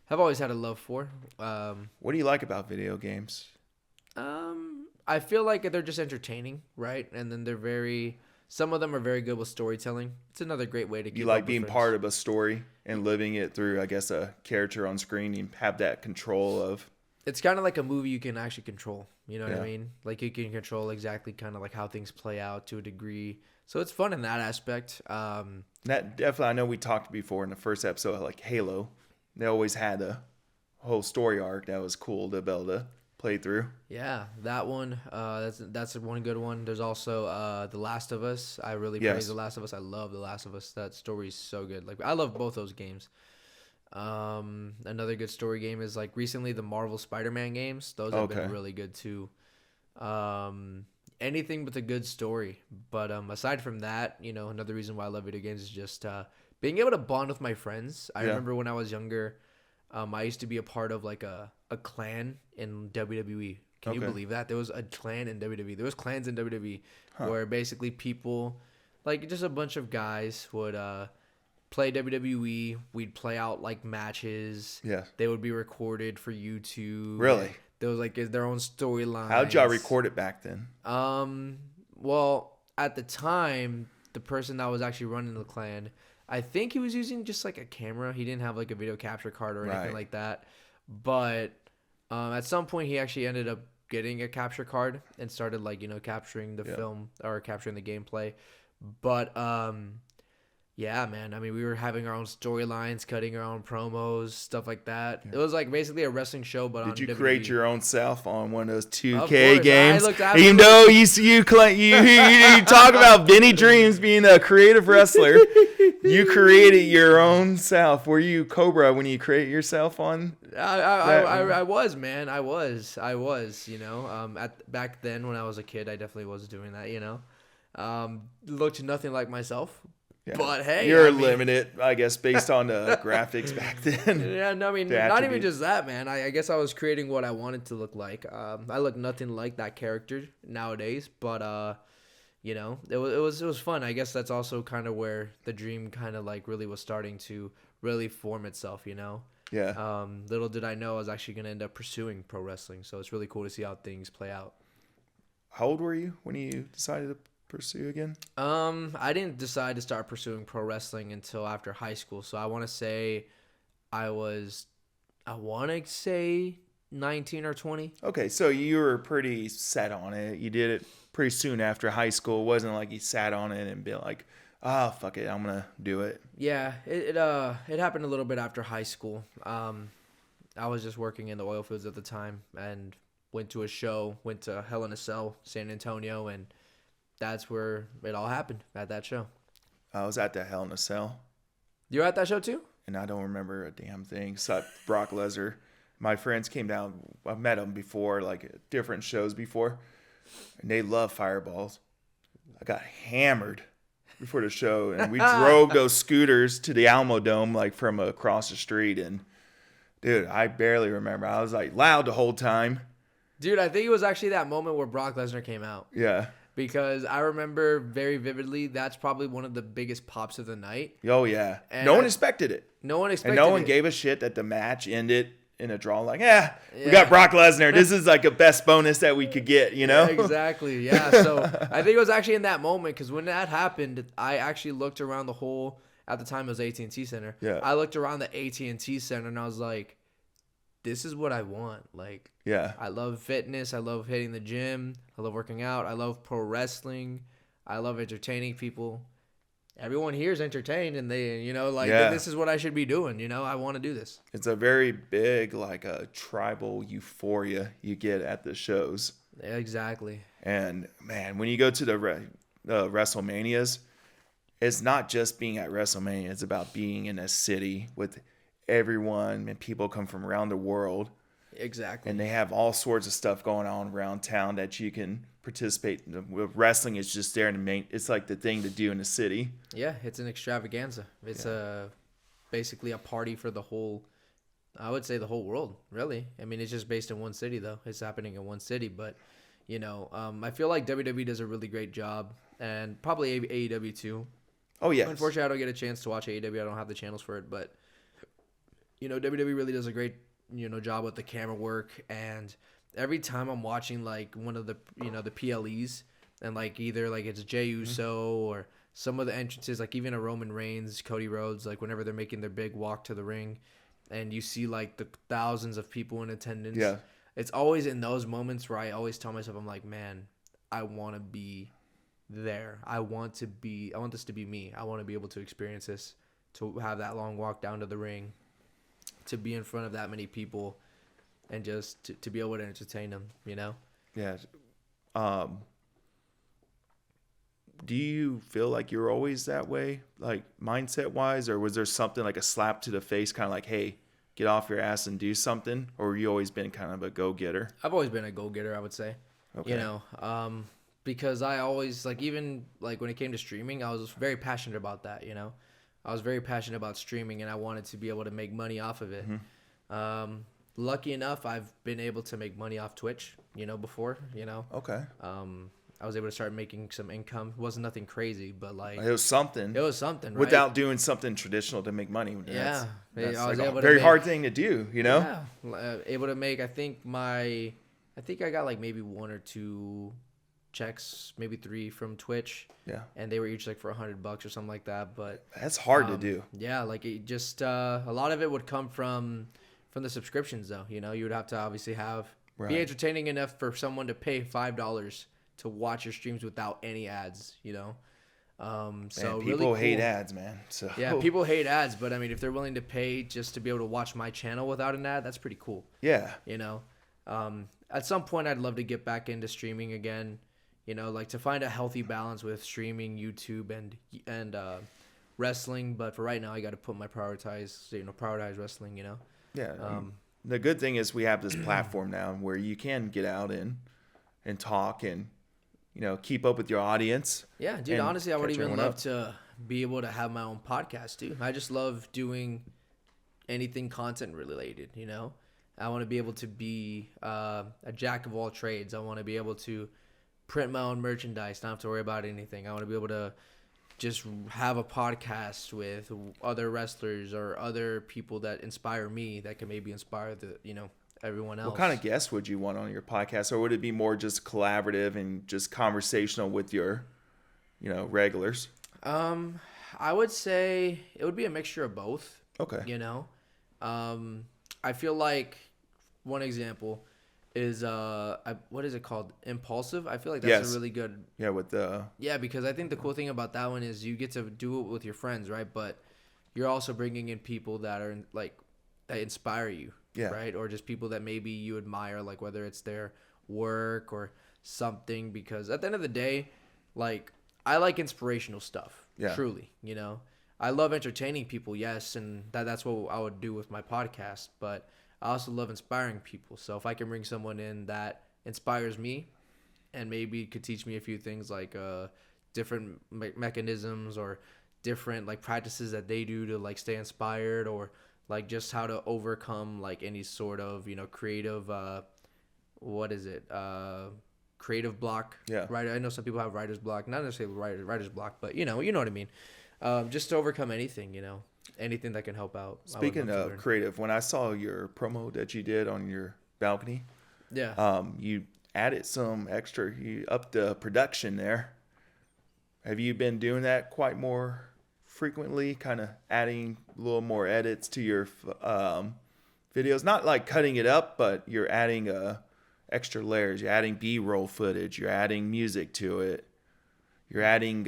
have always had a love for. What do you like about video games? I feel like they're just entertaining, right? And then some of them are very good with storytelling. It's another great way to keep You up like with being friends. part of a story and living it through, I guess, a character on screen. You have that control of. It's kind of like a movie you can actually control. You know what Yeah. I mean? Like you can control exactly kind of like how things play out to a degree. So it's fun in that aspect. That definitely, I know we talked before in the first episode, like Halo. They always had a whole story arc that was cool to be able to play through. Yeah, that one. That's one good one. There's also The Last of Us. I really Yes. praise The Last of Us. I love The Last of Us. That story is so good. Like I love both those games. Another good story game is like recently the Marvel Spider-Man games. Those have been really good too. Anything with a good story. But aside from that, you know, another reason why I love video games is just being able to bond with my friends. I remember when I was younger, I used to be a part of like a clan in WWE. Can you believe that? There was a clan in WWE. There was clans in WWE where basically people, like just a bunch of guys would play WWE. We'd play out like matches. Yeah. They would be recorded for YouTube. Really? There was like their own storyline. How'd y'all record it back then? Well, at the time, the person that was actually running the clan, I think he was using just like a camera. He didn't have like a video capture card or anything like that. But at some point, he actually ended up getting a capture card and started like, you know, capturing the film or capturing the gameplay. But yeah, man. I mean, we were having our own storylines, cutting our own promos, stuff like that. It was like basically a wrestling show, but Did you WWE. create your own self on one of those 2K Of course, games? I looked Even though you talk about Benny Dreamz being a creative wrestler, you created your own self. Were you Cobra when you create yourself on? I was, man. I was. You know, back then when I was a kid, I definitely was doing that. You know, looked nothing like myself. Yeah. But hey, you're limited, I guess, based on the graphics back then. Yeah, no, I mean, not even just that, man. I guess I was creating what I wanted to look like. I look nothing like that character nowadays, but you know, it was fun. I guess that's also kind of where the dream kind of like really was starting to really form itself. You know. Yeah. Little did I know I was actually gonna end up pursuing pro wrestling, so it's really cool to see how things play out. How old were you when you decided to pursue again? I didn't decide to start pursuing pro wrestling until after high school. So I want to say I want to say 19 or 20. Okay, so you were pretty set on it. You did it pretty soon after high school. It wasn't like you sat on it and be like, "Ah, fuck it, I'm gonna do it." Yeah, it happened a little bit after high school. I was just working in the oil fields at the time and went to a show, went to Hell in a Cell, San Antonio, and that's where it all happened, at that show. I was at the Hell in a Cell. You were at that show too? And I don't remember a damn thing except Brock Lesnar. My friends came down. I've met them before, like different shows before. And they love fireballs. I got hammered before the show. And we drove those scooters to the Alamo Dome, like from across the street. And, dude, I barely remember. I was like loud the whole time. Dude, I think it was actually that moment where Brock Lesnar came out. Yeah. Because I remember very vividly, that's probably one of the biggest pops of the night. Oh, yeah. And no one expected it. No one expected it. And no one gave a shit that the match ended in a draw. Like, we got Brock Lesnar. This is like a best bonus that we could get, you know? Yeah, exactly, yeah. So I think it was actually in that moment, because when that happened, I actually looked around the whole, at the time it was AT&T Center. Yeah. I looked around the AT&T Center, and I was like, this is what I want. Like, yeah, I love fitness. I love hitting the gym. I love working out. I love pro wrestling. I love entertaining people. Everyone here is entertained, and they, you know, like this is what I should be doing. You know, I want to do this. It's a very big, like a tribal euphoria you get at the shows. Yeah, exactly. And man, when you go to the WrestleManias, it's not just being at WrestleMania. It's about being in a city with everyone, and people come from around the world. Exactly. And they have all sorts of stuff going on around town that you can participate in. Wrestling is just there it's like the thing to do in the city. Yeah, it's an extravaganza. It's basically a party for the whole, I would say the whole world, really. I mean, it's just based in one city, though. It's happening in one city. But, you know, I feel like WWE does a really great job, and probably AEW too. Oh, yeah. Unfortunately, I don't get a chance to watch AEW. I don't have the channels for it. But, you know, WWE really does a great, you know, job with the camera work. And every time I'm watching like one of the, you know, the PLEs, and like either like it's Jey Uso or some of the entrances, like even a Roman Reigns, Cody Rhodes, like whenever they're making their big walk to the ring, and you see like the thousands of people in attendance. Yeah. It's always in those moments where I always tell myself, I'm like, man, I want to be there. I want this to be me. I want to be able to experience this, to have that long walk down to the ring, to be in front of that many people, and just to be able to entertain them, you know? Yeah. do you feel like you're always that way, like mindset wise, or was there something like a slap to the face, kind of like, hey, get off your ass and do something, or you always been kind of a go-getter? I've always been a go-getter, I would say. Okay. You know, because I always like, even like when it came to streaming, I was very passionate about that. You know, I was very passionate about streaming, and I wanted to be able to make money off of it. Lucky enough, I've been able to make money off Twitch. You know, before. You know. Okay. I was able to start making some income. It wasn't nothing crazy, but like It was something. it was something, right? Without doing something traditional to make money. Yeah. That's I was like able a to very make- hard thing to do, you know? Yeah, able to make. I think I got like maybe 1 or 2 checks, maybe 3 from Twitch. Yeah. And they were each like for $100 or something like that. But That's hard to do. yeah, like it just a lot of it would come from the subscriptions, though. You know, you would have to obviously be Right. entertaining enough for someone to pay $5 to watch your streams without any ads. You know. So Man, really people hate cool. ads, man. So Yeah, people hate ads, but I mean, if they're willing to pay just to be able to watch my channel without an ad, that's pretty cool. Yeah. You know, at some point, I'd love to get back into streaming again. You know, like to find a healthy balance with streaming, YouTube, and wrestling. But for right now, I got to prioritize wrestling. You know. Yeah. The good thing is we have this platform now where you can get out and talk and, you know, keep up with your audience. Yeah, dude. and Honestly, I would catch even everyone love up. to be able to have my own podcast too. I just love doing anything content related. You know, I want to be able to be a jack of all trades. I want to be able to print my own merchandise, not have to worry about anything. I want to be able to just have a podcast with other wrestlers or other people that inspire me, that can maybe inspire everyone else. What kind of guests would you want on your podcast, or would it be more just collaborative and just conversational with your, regulars? I would say it would be a mixture of both. Okay. You know, I feel like one example is what is it called? Impulsive. I feel like that's a really good. Yeah, with the. Yeah, because I think the cool thing about that one is you get to do it with your friends, right? But you're also bringing in people that are that inspire you, Yeah. right? Or just people that maybe you admire, like whether it's their work or something. Because at the end of the day, like I like inspirational stuff. Yeah. Truly, you know. I love entertaining people, yes, and that's what I would do with my podcast. But I also love inspiring people. So if I can bring someone in that inspires me, and maybe could teach me a few things like different mechanisms or different like practices that they do to like stay inspired, or like just how to overcome like any sort of creative creative block. Yeah. Right. I know some people have writer's block, not necessarily writer's block, but you know what I mean. Just to overcome anything, anything that can help out. Speaking of creative, when I saw your promo that you did on your balcony, you added some extra, you upped the production there. Have you been doing that quite more frequently, kind of adding a little more edits to your videos? Not like cutting it up, but you're adding extra layers. You're adding B-roll footage. You're adding music to it. You're adding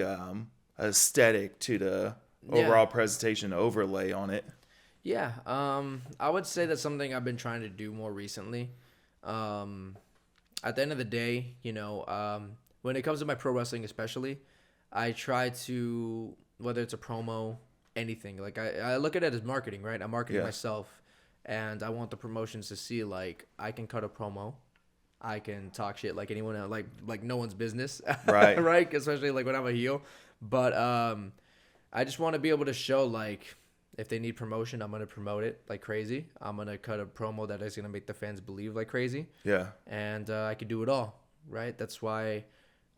aesthetic to the overall presentation overlay on it. Yeah, I would say that's something I've been trying to do more recently. At the end of the day, when it comes to my pro wrestling especially, I try to, whether it's a promo, anything, like I look at it as marketing, right? I'm marketing myself, and I want the promotions to see like I can cut a promo, I can talk shit like anyone else, like no one's business, right? Right, especially like when I'm a heel. But I just want to be able to show like if they need promotion, I'm gonna promote it like crazy. I'm gonna cut a promo that is gonna make the fans believe like crazy. Yeah. And I could do it all, right? That's why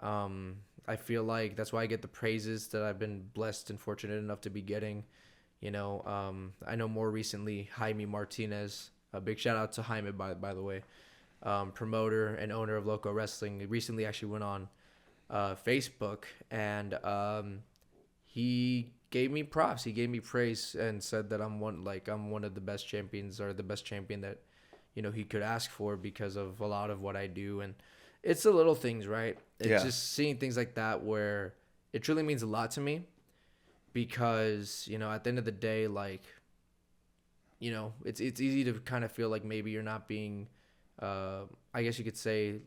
I feel like that's why I get the praises that I've been blessed and fortunate enough to be getting. I know more recently Jaime Martinez, a big shout out to Jaime by the way, promoter and owner of Loco Wrestling, recently actually went on Facebook, and he gave me props. He gave me praise and said that I'm one of the best champions, or the best champion that he could ask for, because of a lot of what I do. And it's the little things, right? It's just seeing things like that where it truly means a lot to me, because at the end of the day, like it's easy to kind of feel like maybe you're not being I guess you could say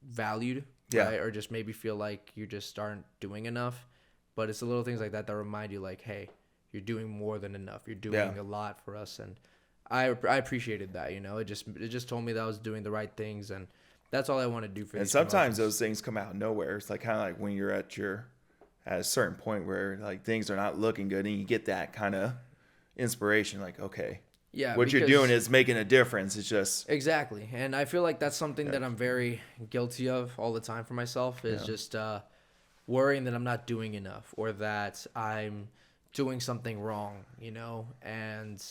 valued Yeah. right? Or just maybe feel like you just aren't doing enough. But it's the little things like that that remind you, like, hey, you're doing more than enough. You're doing a lot for us, and I appreciated that. It just told me that I was doing the right things, and that's all I want to do for And these sometimes promotions. those things come out of nowhere. It's like kind of like when you're at a certain point where like things are not looking good, and you get that kind of inspiration. Like, okay, Yeah, what you're doing is making a difference. It's just exactly, and I feel like that's something that I'm very guilty of all the time for myself. Is just worrying that I'm not doing enough or that I'm doing something wrong, And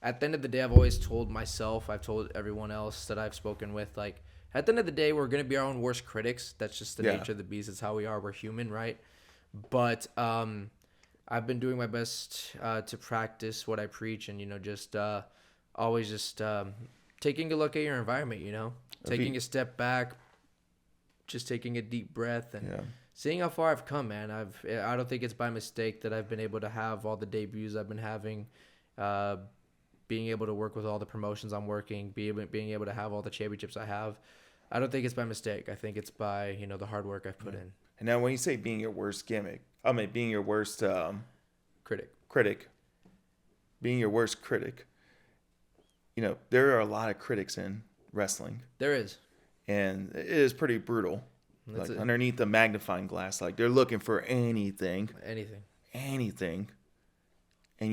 at the end of the day, I've always told myself, I've told everyone else that I've spoken with, like, at the end of the day, we're going to be our own worst critics. That's just the nature of the beast. It's how we are. We're human, right? But I've been doing my best to practice what I preach and, just always just taking a look at your environment, taking a step back, just taking a deep breath and seeing how far I've come, man. I don't think it's by mistake that I've been able to have all the debuts I've been having, being able to work with all the promotions I'm working, being able to have all the championships I have. I don't think it's by mistake. I think it's by, the hard work I've put in. And now when you say being your worst being your worst Critic. being your worst critic, there are a lot of critics in wrestling. There is. And it is pretty brutal. Underneath the magnifying glass, like they're looking for anything. And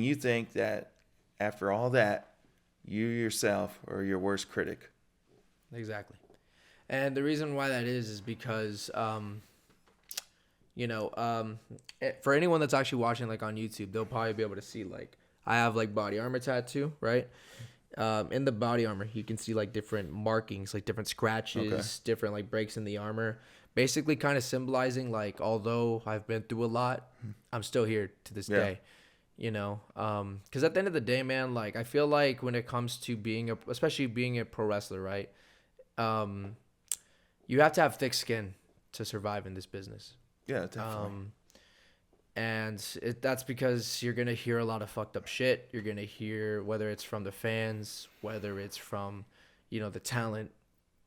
you think that after all that, you yourself are your worst critic. Exactly. And the reason why that is because, for anyone that's actually watching like on YouTube, they'll probably be able to see like I have like body armor tattoo, right? In the body armor, you can see like different markings, like different scratches, different like breaks in the armor, basically kind of symbolizing like although I've been through a lot, I'm still here to this day. Because at the end of the day, man, like I feel like when it comes to especially being a pro wrestler, right? You have to have thick skin to survive in this business. Yeah, definitely. And that's because you're going to hear a lot of fucked up shit. You're going to hear whether it's from the fans, whether it's from, the talent,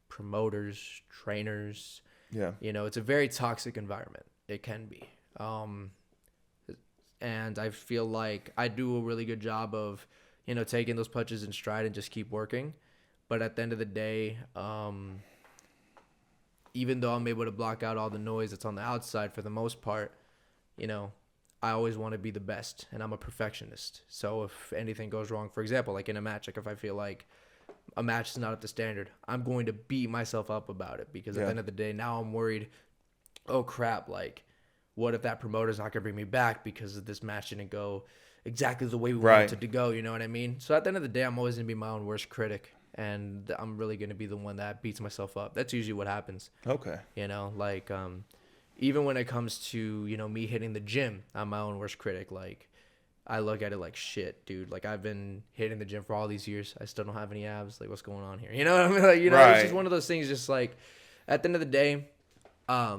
promoters, trainers. Yeah. It's a very toxic environment. It can be. And I feel like I do a really good job of, taking those punches in stride and just keep working. But at the end of the day, even though I'm able to block out all the noise that's on the outside for the most part, I always want to be the best, and I'm a perfectionist. So if anything goes wrong, for example, like in a match, like if I feel like a match is not up to standard, I'm going to beat myself up about it because at the end of the day, now I'm worried, oh crap, like what if that promoter's not going to bring me back because this match didn't go exactly the way we wanted it to go, you know what I mean? So at the end of the day, I'm always going to be my own worst critic, and I'm really going to be the one that beats myself up. That's usually what happens. Okay. Even when it comes to, me hitting the gym, I'm my own worst critic. Like, I look at it like, shit, dude. Like, I've been hitting the gym for all these years. I still don't have any abs. Like, what's going on here? You know what I mean? Like, It's just one of those things. Just like, at the end of the day, I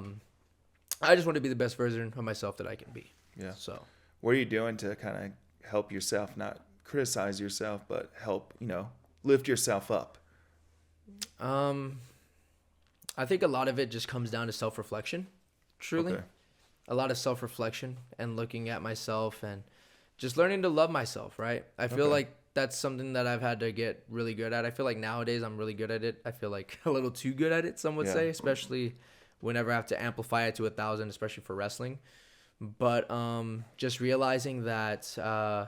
just want to be the best version of myself that I can be. Yeah. So, what are you doing to kind of help yourself, not criticize yourself, but help, lift yourself up? I think a lot of it just comes down to self-reflection. Truly. Okay. A lot of self-reflection and looking at myself and just learning to love myself, right? I feel like that's something that I've had to get really good at. I feel like nowadays I'm really good at it. I feel like a little too good at it, some would say, especially whenever I have to amplify it to 1,000, especially for wrestling. But just realizing that, I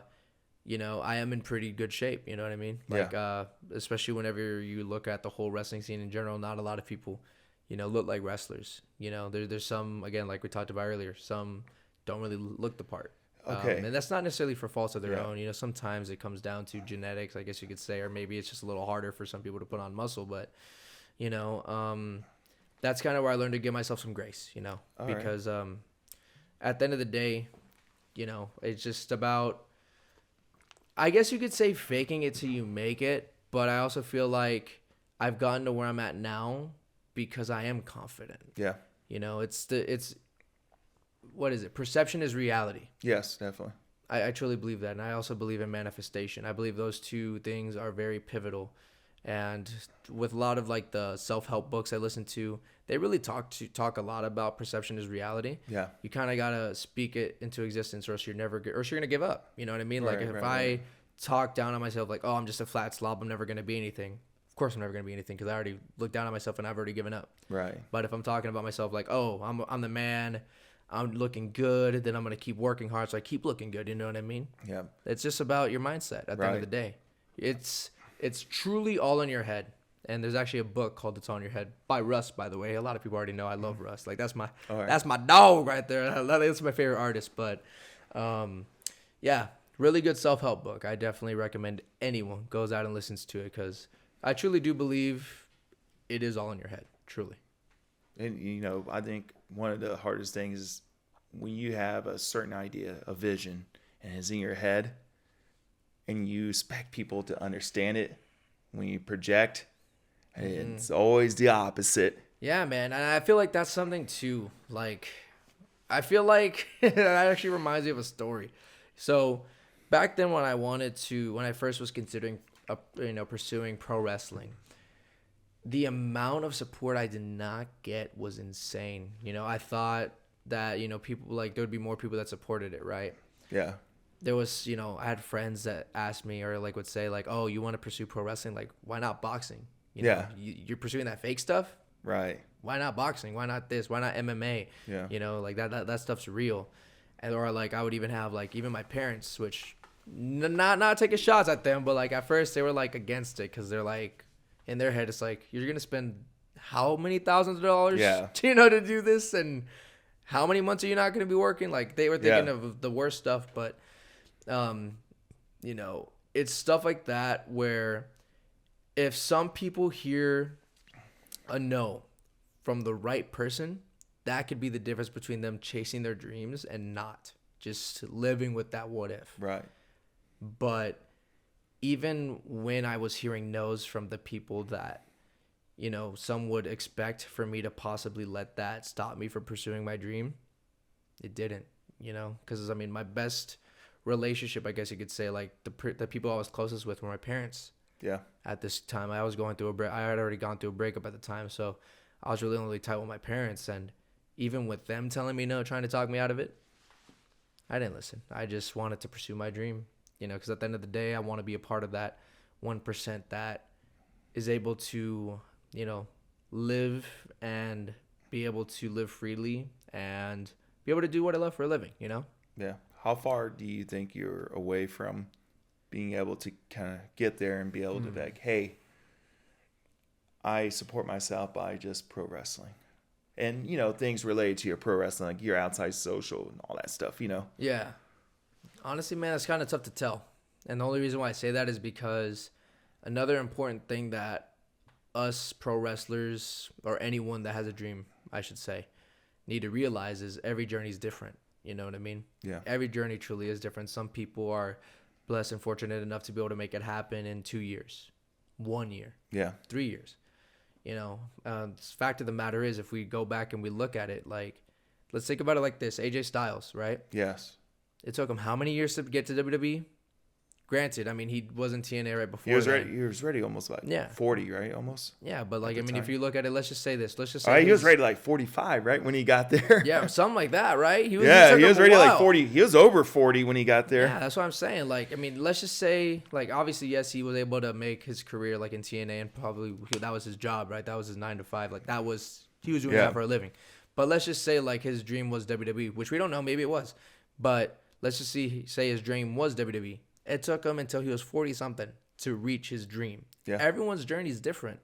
am in pretty good shape. You know what I mean? Like, especially whenever you look at the whole wrestling scene in general, not a lot of people look like wrestlers. There's some, again, like we talked about earlier, some don't really look the part. Okay. And that's not necessarily for faults of their own. Sometimes it comes down to genetics, I guess you could say, or maybe it's just a little harder for some people to put on muscle. But, that's kind of where I learned to give myself some grace, because at the end of the day, it's just about, I guess you could say faking it till you make it. But I also feel like I've gotten to where I'm at now because I am confident. Yeah. What is it? Perception is reality. Yes, definitely. I truly believe that. And I also believe in manifestation. I believe those two things are very pivotal. And with a lot of like the self-help books I listen to, they really talk a lot about perception is reality. Yeah. You kind of gotta speak it into existence, or else you're gonna give up. You know what I mean? Like Right, if right, I right. talk down on myself, like, oh, I'm just a flat slob, I'm never gonna be anything. Of course, I'm never gonna be anything because I already looked down on myself and I've already given up. Right. But if I'm talking about myself, like, oh, I'm the man, I'm looking good, then I'm gonna keep working hard, so I keep looking good. You know what I mean? Yeah. It's just about your mindset at the end of the day. It's truly all in your head. And there's actually a book called "It's All in Your Head" by Russ, by the way. A lot of people already know I love Russ. Like that's my dog right there. That's my favorite artist. But yeah, really good self-help book. I definitely recommend anyone goes out and listens to it because I truly do believe it is all in your head. Truly. And, you know, I think one of the hardest things is when you have a certain idea, a vision, and it's in your head, and you expect people to understand it when you project, it's always the opposite. Yeah, man. And I feel like that's something too. Like, I feel like that actually reminds me of a story. So back then when I first was considering, pursuing pro wrestling, the amount of support I did not get was insane. You know, I thought that, people like there would be more people that supported it, right? Yeah. There was, I had friends that asked me or like would say like, oh, you want to pursue pro wrestling? Like, why not boxing? You're pursuing that fake stuff. Right. Why not boxing? Why not this? Why not MMA? Yeah. Like that stuff's real. And or like I would even have like even my parents, which not taking shots at them, but like at first they were like against it because they're like in their head it's like you're gonna spend how many thousands of dollars, to do this, and how many months are you not gonna be working? Like they were thinking of the worst stuff, but it's stuff like that where if some people hear a no from the right person, that could be the difference between them chasing their dreams and not just living with that what if. Right. But even when I was hearing no's from the people that, some would expect for me to possibly let that stop me from pursuing my dream, it didn't, because my best relationship, I guess you could say, like the people I was closest with were my parents. Yeah. At this time, I was going through I had already gone through a breakup at the time, so I was really tight with my parents, and even with them telling me no, trying to talk me out of it, I didn't listen. I just wanted to pursue my dream, because at the end of the day, I want to be a part of that 1% that is able to, live and be able to live freely and be able to do what I love for a living, Yeah. How far do you think you're away from being able to kind of get there and be able to be like, hey, I support myself by just pro wrestling? And, things related to your pro wrestling, like your outside social and all that stuff, Yeah. Honestly, man, it's kind of tough to tell. And the only reason why I say that is because another important thing that us pro wrestlers, or anyone that has a dream, I should say, need to realize is every journey is different. You know what I mean? Yeah. Every journey truly is different. Some people are blessed and fortunate enough to be able to make it happen in 2 years, 1 year, 3 years. Fact of the matter is, if we go back and we look at it, like, let's think about it like this. AJ Styles, right? Yes. It took him how many years to get to WWE? Granted, he was in TNA right before. He was ready almost like 40, right? Almost. Yeah, but like, if you look at it, let's just say this. Let's just say he was ready like 45, right? When he got there. Yeah, something like that, right? He was ready like 40. He was over 40 when he got there. Yeah, that's what I'm saying. Like, let's just say, like, obviously, yes, he was able to make his career like in TNA, and probably that was his job, right? That was his 9 to 5. Like, he was doing that for a living. But let's just say like his dream was WWE, which we don't know. Maybe it was, but let's just say his dream was WWE. It took him until he was 40-something to reach his dream. Yeah. Everyone's journey is different.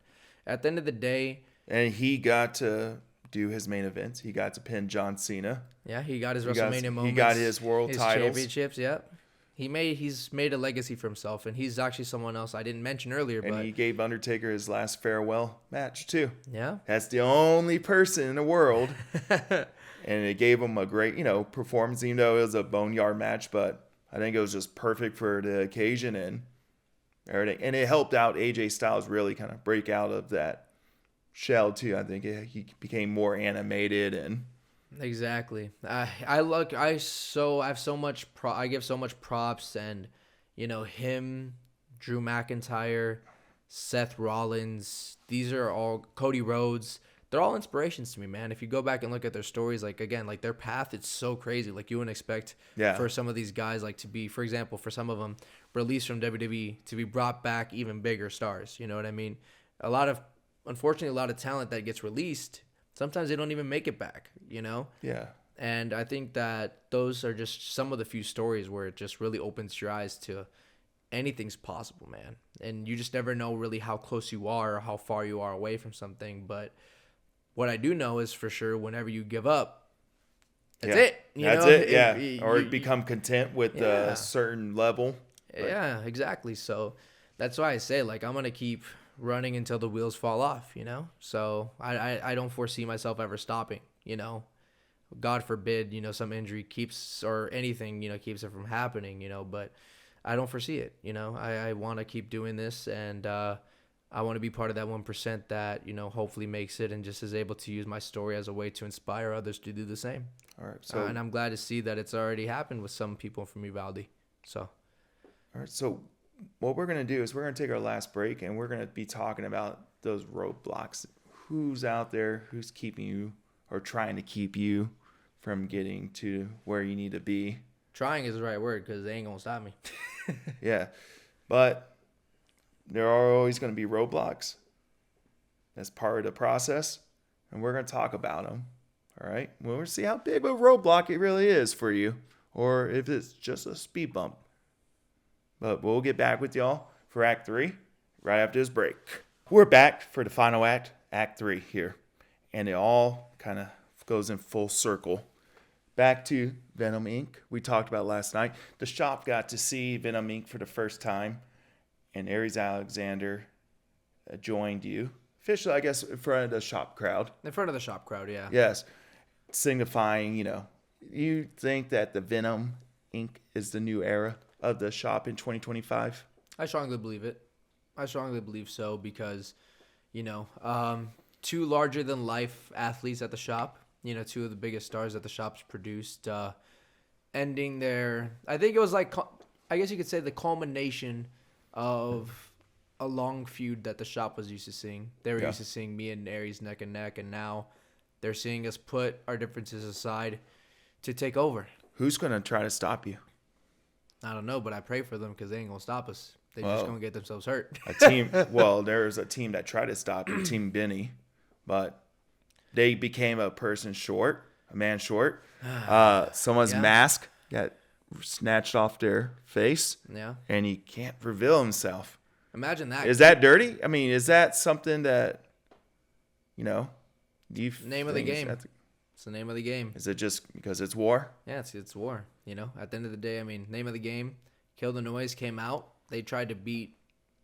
At the end of the day. And he got to do his main events. He got to pin John Cena. Yeah, he got his WrestleMania moments. He got his world titles. Championships, yep. He's made a legacy for himself, and he's actually someone else I didn't mention earlier. And he gave Undertaker his last farewell match, too. Yeah. That's the only person in the world. And it gave him a great, performance, even though it was a boneyard match, but I think it was just perfect for the occasion and everything. And it helped out AJ Styles really kind of break out of that shell too. I think he became more animated and exactly. I give so much props, and him, Drew McIntyre, Seth Rollins. These are all Cody Rhodes. They're all inspirations to me, man. If you go back and look at their stories, like again, like their path, it's so crazy. Like you wouldn't expect for some of these guys, like to be, for example, for some of them, released from WWE to be brought back even bigger stars. You know what I mean? Unfortunately, a lot of talent that gets released, sometimes they don't even make it back. You know? Yeah. And I think that those are just some of the few stories where it just really opens your eyes to anything's possible, man. And you just never know really how close you are or how far you are away from something, but what I do know is for sure whenever you give up, that's it. That's it. Or become content with a certain level. Yeah, exactly. So that's why I say, like, I'm going to keep running until the wheels fall off, you know? So I don't foresee myself ever stopping, you know? God forbid, you know, some injury keeps or anything, you know, keeps it from happening, you know, but I don't foresee it, you know? I want to keep doing this, and I want to be part of that 1% that, you know, hopefully makes it and just is able to use my story as a way to inspire others to do the same. All right. So, and I'm glad to see that it's already happened with some people from Uvalde. So. All right. So what we're going to do is we're going to take our last break, and we're going to be talking about those roadblocks. Who's out there, who's keeping you or trying to keep you from getting to where you need to be. Trying is the right word because they ain't going to stop me. Yeah. But there are always going to be roadblocks. That's part of the process, and we're going to talk about them. All right? We'll see how big of a roadblock it really is for you, or if it's just a speed bump. But we'll get back with y'all for Act 3 right after this break. We're back for the final act, Act 3 here, and it all kind of goes in full circle. Back to Venom Inc. We talked about last night. The shop got to see Venom Inc. for the first time. And Aries Alexander joined you. Officially, I guess, in front of the shop crowd. In front of the shop crowd, yeah. Yes. Signifying, you know, you think that the Venom Inc. is the new era of the shop in 2025? I strongly believe it. I strongly believe so because, you know, two larger-than-life athletes at the shop, you know, two of the biggest stars that the shop's produced, ending their, I think it was like, I guess you could say the culmination of a long feud that the shop was used to seeing. They were used to seeing me and Aries neck and neck, and now they're seeing us put our differences aside to take over. Who's going to try to stop you? I don't know, but I pray for them because they ain't going to stop us. They're just going to get themselves hurt. There's a team that tried to stop you, Team Benny, but they became a man short. Someone's mask got snatched off their face, and he can't reveal himself. Imagine that. Is that dirty? I mean, is that something that, you know, name of the game? It's the name of the game. Is it just because it's war? Yeah, it's war. You know, at the end of the day, I mean, name of the game. Kill the Noise came out. They tried to beat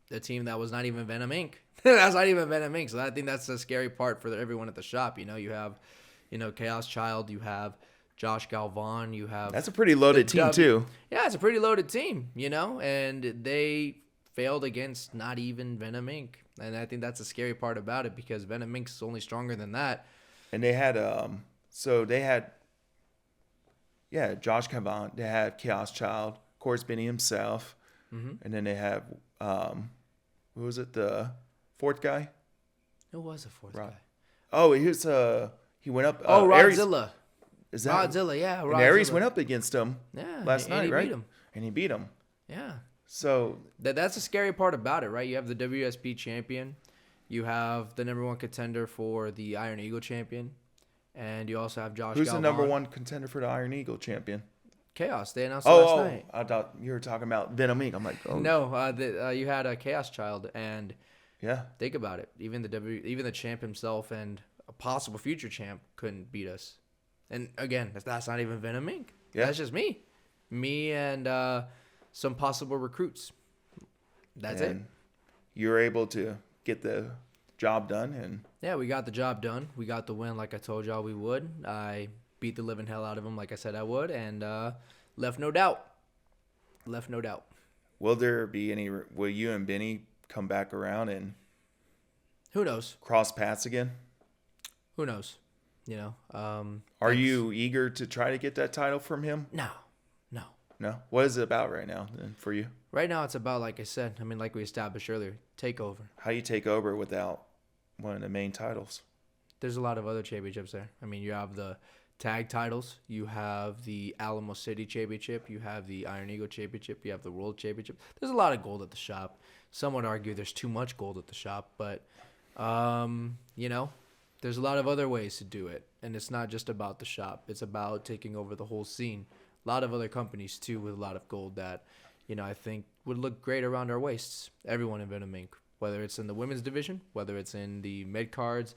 the team that was not even Venom Inc. That's not even Venom Inc. So I think that's the scary part for everyone at the shop. You know, you have, you know, Chaos Child. You have Josh Galvan, you have... That's a pretty loaded team, too. Yeah, it's a pretty loaded team, you know? And they failed against not even Venom Inc. And I think that's the scary part about it because Venom Inc. is only stronger than that. And they had... Josh Galvan. They had Chaos Child. Of course, Benny himself. Mm-hmm. And then they have... who was it? The fourth guy? Who was the fourth guy? Oh, he was... he went up... Rodzilla. Is that Godzilla, yeah. And Aries went up against him last night, right? And he beat him. Yeah. So that's the scary part about it, right? You have the WSP champion. You have the number one contender for the Iron Eagle champion. And you also have Josh Who's Galvan. the number one contender for the Iron Eagle champion? Chaos. They announced it last night. I thought you were talking about Venom Inc. I'm like, oh. No, you had a Chaos Child. And think about it. Even the champ himself and a possible future champ couldn't beat us. And again, that's not even Venom Inc. Yeah. That's just me. Me and some possible recruits. That's it. You're able to get the job done. And yeah, we got the job done. We got the win like I told y'all we would. I beat the living hell out of him like I said I would. And left no doubt. Will you and Benny come back around and who knows? Cross paths again? Who knows? You know, are you eager to try to get that title from him? No. No? What is it about right now then for you? Right now, it's about, like I said, I mean, like we established earlier, takeover. How you take over without one of the main titles? There's a lot of other championships there. I mean, you have the tag titles, you have the Alamo City Championship, you have the Iron Eagle Championship, you have the World Championship. There's a lot of gold at the shop. Some would argue there's too much gold at the shop, but, you know, there's a lot of other ways to do it. And it's not just about the shop. It's about taking over the whole scene. A lot of other companies, too, with a lot of gold that, you know, I think would look great around our waists. Everyone in Venom Inc. Whether it's in the women's division, whether it's in the mid cards,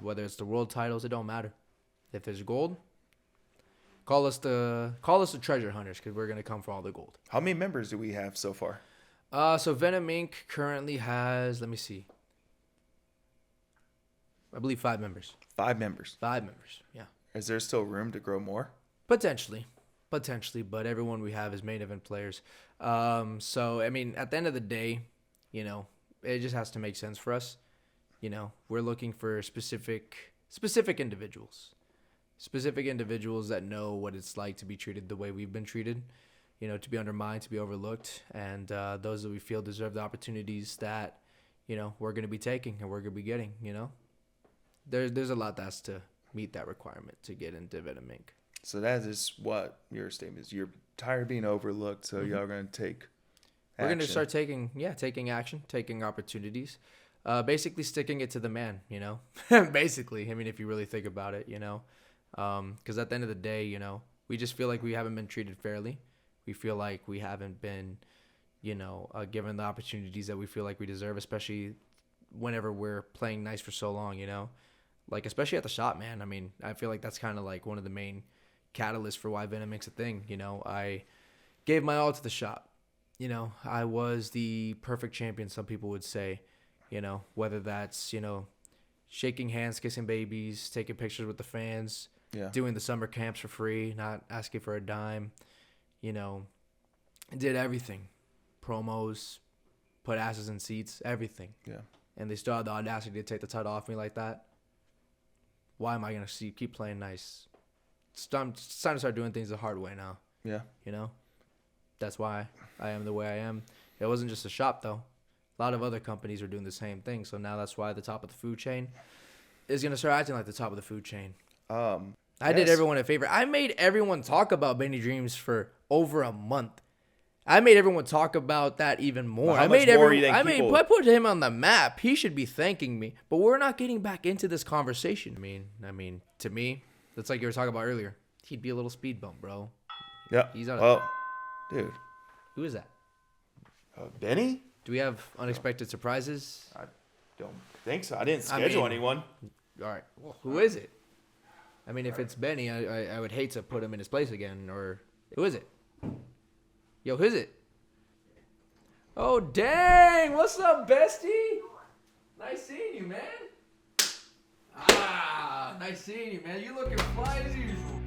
whether it's the world titles, it don't matter. If there's gold, call us the treasure hunters, because we're gonna come for all the gold. How many members do we have so far? So Venom Inc. currently has, let me see, I believe 5 members. 5 members. 5 members, yeah. Is there still room to grow more? Potentially, but everyone we have is main event players. So I mean, at the end of the day, you know, it just has to make sense for us. You know, we're looking for specific individuals that know what it's like to be treated the way we've been treated. You know, to be undermined, to be overlooked, and those that we feel deserve the opportunities that, you know, we're going to be taking and we're going to be getting. You know, there's a lot that has to meet that requirement to get into Venom Inc. So that is what your statement is. You're tired of being overlooked, so y'all are going to take action. We're going to start taking action, taking opportunities, basically sticking it to the man, you know, basically. I mean, if you really think about it, you know, because at the end of the day, you know, we just feel like we haven't been treated fairly. We feel like we haven't been, you know, given the opportunities that we feel like we deserve, especially whenever we're playing nice for so long, you know, like especially at the shop, man. I mean, I feel like that's kind of like one of the main catalysts for why Venom makes a thing. You know, I gave my all to the shop. You know, I was the perfect champion, some people would say, you know, whether that's, you know, shaking hands, kissing babies, taking pictures with the fans, doing the summer camps for free, not asking for a dime, you know, did everything. Promos, put asses in seats, everything. Yeah. And they still had the audacity to take the title off me like that. Why am I going to keep playing nice? It's time to start doing things the hard way now. Yeah. You know? That's why I am the way I am. It wasn't just a shop, though. A lot of other companies are doing the same thing. So now that's why the top of the food chain is going to start acting like the top of the food chain. I did everyone a favor. I made everyone talk about Benny Dreamz for over a month. I made everyone talk about that even more. Well, I put him on the map. He should be thanking me. But we're not getting back into this conversation. I mean, to me, that's like you were talking about earlier. He'd be a little speed bump, bro. Yeah. Dude. Who is that? Benny? Do we have unexpected surprises? I don't think so. I didn't schedule anyone. All right. Well, who is it? I mean, if it's Benny, I would hate to put him in his place again. Or who is it? Yo, who is it? Oh, dang. What's up, bestie? Nice seeing you, man. Nice seeing you, man. You looking fly as usual.